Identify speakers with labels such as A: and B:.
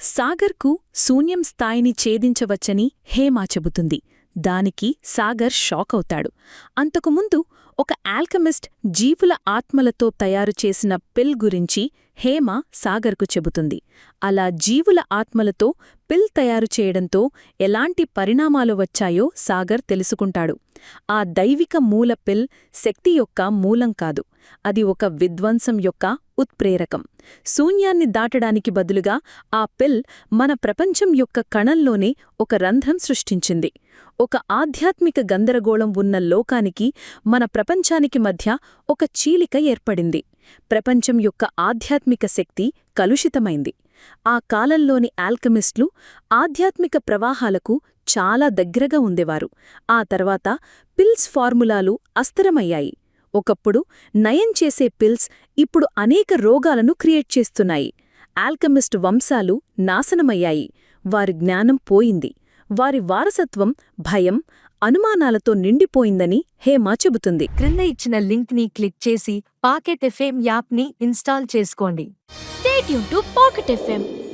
A: సాగర్కు శూన్యం స్థాయిని ఛేదించవచ్చని హేమ చెబుతుంది. దానికి సాగర్ షాకవుతాడు. అంతకుముందు ఒక ఆల్కెమిస్ట్ జీవుల ఆత్మలతో తయారుచేసిన పిల్ గురించి హేమ సాగర్కు చెబుతుంది. అలా జీవుల ఆత్మలతో పిల్ తయారుచేయడంతో ఎలాంటి పరిణామాలు వచ్చాయో సాగర్ తెలుసుకుంటాడు. ఆ దైవిక మూల పిల్ శక్తి యొక్క మూలం కాదు, అది ఒక విధ్వంసం యొక్క ఉత్ప్రేరకం. శూన్యాన్ని దాటడానికి బదులుగా ఆ పిల్ మన ప్రపంచం యొక్క కణంలోనే ఒక రంధ్రం సృష్టించింది. ఒక ఆధ్యాత్మిక గందరగోళం ఉన్న లోకానికి, మన ప్రపంచానికి మధ్య ఒక చీలిక ఏర్పడింది. ప్రపంచం యొక్క ఆధ్యాత్మిక శక్తి కలుషితమైంది. ఆ కాలంలోని ఆల్కెమిస్టులు ఆధ్యాత్మిక ప్రవాహాలకు చాలా దగ్గరగా ఉండేవారు. ఆ తర్వాత పిల్స్ ఫార్ములాలు అస్థిరమయ్యాయి. ఒకప్పుడు నయం చేసే పిల్స్ ఇప్పుడు అనేక రోగాలను క్రియేట్ చేస్తున్నాయి. ఆల్కెమిస్ట్ వంశాలు నాశనమయ్యాయి. వారి జ్ఞానం పోయింది. వారి వారసత్వం భయం, అనుమానాలతో నిండిపోయిందని హేమ చెబుతుంది.
B: క్రింద ఇచ్చిన లింక్ ని క్లిక్ చేసి పాకెట్ ఎఫ్ఎం యాప్ ని ఇన్స్టాల్ చేసుకోండి.
C: Stay tuned to Pocket FM.